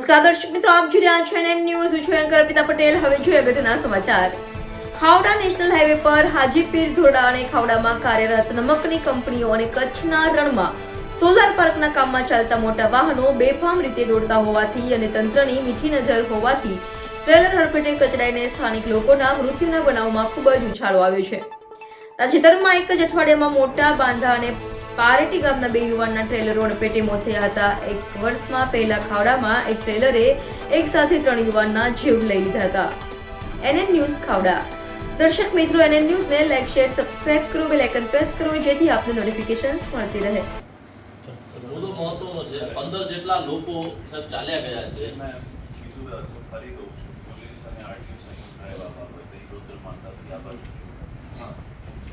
નમસ્કાર દર્શક મિત્રો, આપ જોઈ રહ્યા છો NN ન્યૂઝ. હું છું એન્કર અર્પિતા પટેલ. હવે જોઈએ અગત્યના સમાચાર. ખાવડા નેશનલ હાઈવે પર હાજીપીર ધોરડા અને ખાવડામાં કાર્યરત નમકની કંપનીઓ અને કચ્છના રણમાં સોલાર પાર્કના કામમાં ચાલતા મોટા વાહનો બેફામ રીતે દોડતા હોવાથી અને તંત્રની મીઠી નજર હોવાથી ટ્રેલર હડફેટે કચડાઈને સ્થાનિક લોકોના મૃત્યુના બનાવમાં ખૂબ જ ઉછાળો આવ્યો છે. તાજેતરમાં એક જ અઠવાડિયામાં મોટા બાંધા અને પારેટી ગામના બે યુવાનના ટ્રેલરો હડફેટે મોત થયા હતા. એક વર્ષમાં પહેલા ખાવડામાં એક ટ્રેલરે એક સાથે 3 યુવાનના જીવ લઈ લીધા હતા. NN news Khavda. દર્શક મિત્રો, NN ન્યૂઝને લાઈક, શેર, સબસ્ક્રાઇબ કરો, બેલ આઇકન પ્રેસ કરો જેથી આપને નોટિફિકેશન્સ મળતી રહે. મુદ્દો મહત્વનો છે. 15 જેટલા લોકો સાહેબ ચાલ્યા ગયા છે. મેં કીધું તો ફરી દઉં છું. પોલીસ અને આરટીઓ સંયુક્ત રહેવા બાબતે ઇકોતેર માનતાથી આ બાજુ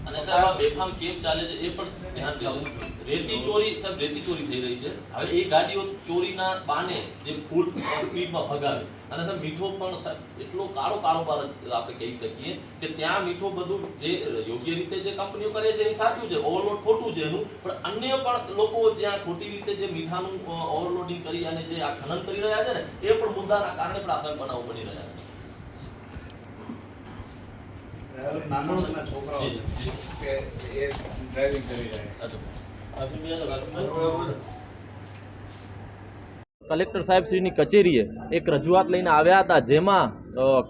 અને સાહેબ આ બેફામ કેમ ચાલે છે એ પણ ધ્યાન દેવું જોઈએ. રેતી ચોરી સાહેબ, રેતી ચોરી થઈ રહી છે. હવે એ ગાડીઓ ચોરીના બાને જે ફૂલ સ્પીડમાં ભગાવે અને સાહેબ મીઠો પણ સાહેબ એટલો કાળો કારોબાર આપણે કહી શકીએ કે ત્યાં મીઠો બધું જે યોગ્ય રીતે જે કંપનીઓ કરે છે એ સાચું છે, ઓવરલોડ ખોટું છે એનું, પણ અન્ય પણ લોકો જ્યાં ખોટી રીતે જે મીઠાનું ઓવરલોડિંગ કરી અને જે આ ખનન કરી રહ્યા છે ને એ પણ મુદ્દાના કારણે પણ આ સાહેબ બનાવ બની રહ્યા છે. નાના છોકરાઓ કે એ ડ્રાઇવિંગ કરી રહ્યા કલેક્ટર સાહેબશ્રીની કચેરીએ એક રજૂઆત લઈને આવ્યા હતા, જેમાં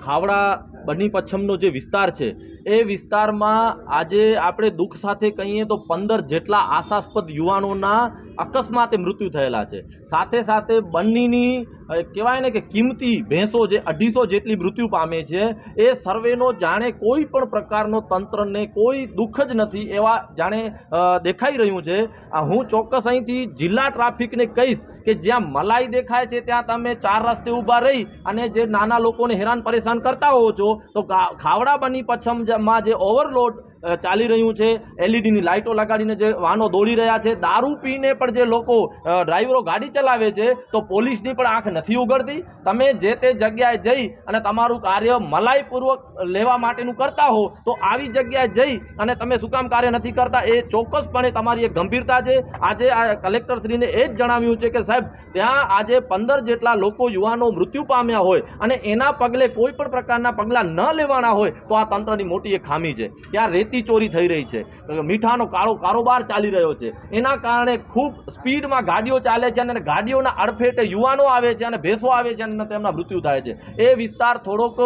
ખાવડા બની પચ્છમનો જે વિસ્તાર છે એ વિસ્તારમાં આજે આપણે દુઃખ સાથે કહીએ તો 15 જેટલા આશાસ્પદ યુવાનોના અકસ્માતે મૃત્યુ થયેલા છે. સાથે સાથે બન્નીની કહેવાય ને કે કિંમતી ભેંસો જે 250 જેટલી મૃત્યુ પામે છે. એ સર્વેનો જાણે કોઈ પણ પ્રકારનો તંત્રને કોઈ દુઃખ જ નથી એવા જાણે દેખાઈ રહ્યું છે. હું ચોક્કસ અહીંથી જિલ્લા ટ્રાફિકને કહીશ કે જ્યાં મલાઈ દેખાય છે ત્યાં તમે 4 રસ્તે ઊભા રહી અને જે નાના લોકોને હેરાન પરેશાન કરતા હોવ છો, તો ખાવડા બની પચ્છમમાં જે ઓવરલોડ ચાલી રહ્યું છે, એલઈડીની લાઇટો લગાડીને જે વાહનો દોડી રહ્યા છે, દારૂ પીને પણ જે લોકો ડ્રાઈવરો ગાડી ચલાવે છે, તો પોલીસની પણ આંખ નથી ઉઘડતી. તમે જે તે જગ્યાએ જઈ અને તમારું કાર્ય મલાઈપૂર્વક લેવા માટેનું કરતા હો તો આવી જગ્યાએ જઈ અને તમે શું કામ કાર્ય નથી કરતા, એ ચોક્કસપણે તમારી એક ગંભીરતા છે. આજે આ કલેક્ટરશ્રીને એ જ જણાવ્યું છે કે સાહેબ ત્યાં આજે 15 જેટલા લોકો યુવાનો મૃત્યુ પામ્યા હોય અને એના પગલે કોઈ પણ પ્રકારના પગલાં ન લેવાના હોય તો આ તંત્રની મોટી એક ખામી છે. ત્યાં રેતી ચોરી થઈ રહી છે, મીઠાનો કાળો કારોબાર ચાલી રહ્યો છે, એના કારણે ખૂબ સ્પીડમાં ગાડીઓ ચાલે છે અને ગાડીઓના અડફેટે યુવાનો આવે છે અને ભેંસો આવે છે અને તેમના મૃત્યુ થાય છે. એ વિસ્તાર થોડોક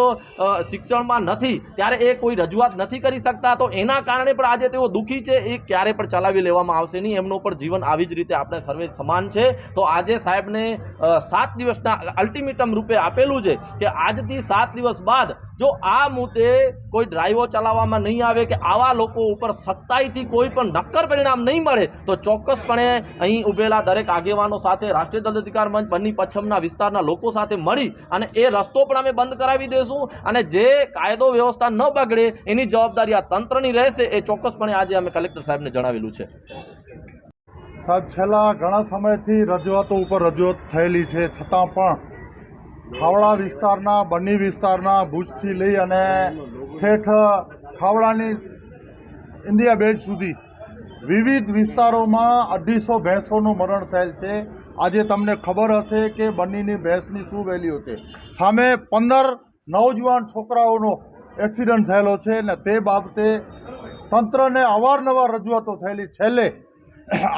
શિક્ષણમાં નથી ત્યારે એ કોઈ રજૂઆત નથી કરી શકતા, તો એના કારણે પણ આજે તેઓ દુઃખી છે. એ ક્યારે પણ ચલાવી લેવામાં આવશે નહીં, એમનું પણ જીવન આવી જ રીતે આપણે સર્વે સમાન છે. તો આજે સાહેબને 7 દિવસના અલ્ટિમેટમ રૂપે આપેલું છે કે આજથી 7 દિવસ બાદ જો આ મુદ્દે કોઈ ડ્રાઈવો ચલાવવામાં નહીં આવે કે આવા લોકો ઉપર સખ્તાઈથી કોઈ પણ નક્કર પરિણામ નહીં મળે તો ચોક્કસપણે અહીં ઉભેલા દરેક આગેવાનો સાથે રાષ્ટ્રીય દંડ અધિકાર મંચ બન્ની પચ્છમના વિસ્તારના લોકો સાથે મળી અને એ રસ્તો પણ અમે બંધ કરાવી દઈશું અને જે કાયદો વ્યવસ્થા ન બગડે એની જવાબદારી આ તંત્રની રહેશે. એ ચોક્કસપણે આજે અમે કલેક્ટર સાહેબને જણાવેલું છે. સાહેબ, છેલ્લા ઘણા સમયથી રજૂઆતો ઉપર રજૂઆત થયેલી છે, છતાં પણ ખાવડા વિસ્તારના, બન્ની વિસ્તારના, ભુજથી લઈ અને ઠેઠ ખાવડાની ઇન્ડિયા બેઝ સુધી વિવિધ વિસ્તારોમાં 250 ભેંસોનું મરણ થયેલ છે. આજે તમને ખબર હશે કે બન્નીની ભેંસની શું વેલ્યુ છે. સામે 15 નવજવાન છોકરાઓનો એક્સિડન્ટ થયેલો છે અને તે બાબતે તંત્રને અવારનવાર રજૂઆતો થયેલી. છેલ્લે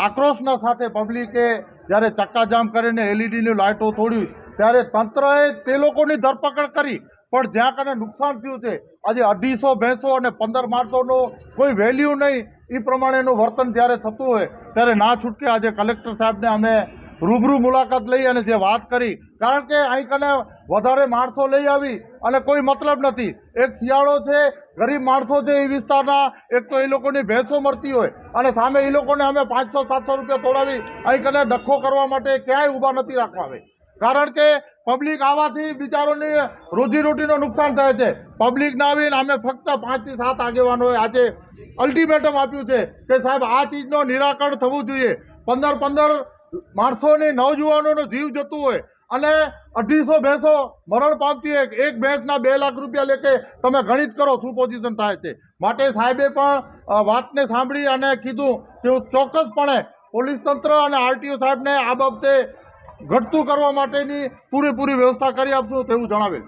આક્રોશના સાથે પબ્લિકે જ્યારે ચક્કાજામ કરીને એલઈડીની લાઇટો તોડી ત્યારે તંત્રએ તે લોકોની ધરપકડ કરી, પણ જ્યાં કને નુકસાન થયું છે આજે 250 ભેંસો અને 15 માણસોનો કોઈ વેલ્યુ નહીં, એ પ્રમાણેનું વર્તન જ્યારે થતું હોય ત્યારે ના છૂટકે આજે કલેક્ટર સાહેબને અમે રૂબરૂ મુલાકાત લઈ અને જે વાત કરી, કારણ કે અહીં કને વધારે માણસો લઈ આવી અને કોઈ મતલબ નથી. એક શિયાળો છે, ગરીબ માણસો છે એ વિસ્તારના, એક તો એ લોકોની ભેંસો મરતી હોય અને સામે એ લોકોને અમે 500-700 રૂપિયા તોડાવી અહીં કને ડખો કરવા માટે ક્યાંય ઊભા નથી રાખવા આવે, કારણ કે પબ્લિક આવવાથી બિચારોની રોજીરોટીનો નુકસાન થાય છે. પબ્લિક ના આવીને અમે ફક્ત 5 થી 7 આગેવાનોએ આજે અલ્ટિમેટમ આપ્યું છે કે સાહેબ આ ચીજનો નિરાકરણ થવું જોઈએ. 15 માણસોની, નવજુવાનોનો જીવ જતું હોય અને 250 ભેંસો મરણ પામતી હોય, એક ભેંસના 2 લાખ રૂપિયા લેકે તમે ગણિત કરો શું પોઝિશન થાય છે. માટે સાહેબે પણ વાતને સાંભળી અને કીધું કે હું ચોક્કસપણે પોલીસ તંત્ર અને આરટીઓ સાહેબને આ બાબતે ઘટતું કરવા માટેની પૂરેપૂરી વ્યવસ્થા કરી આપશો તેવું જણાવેલ.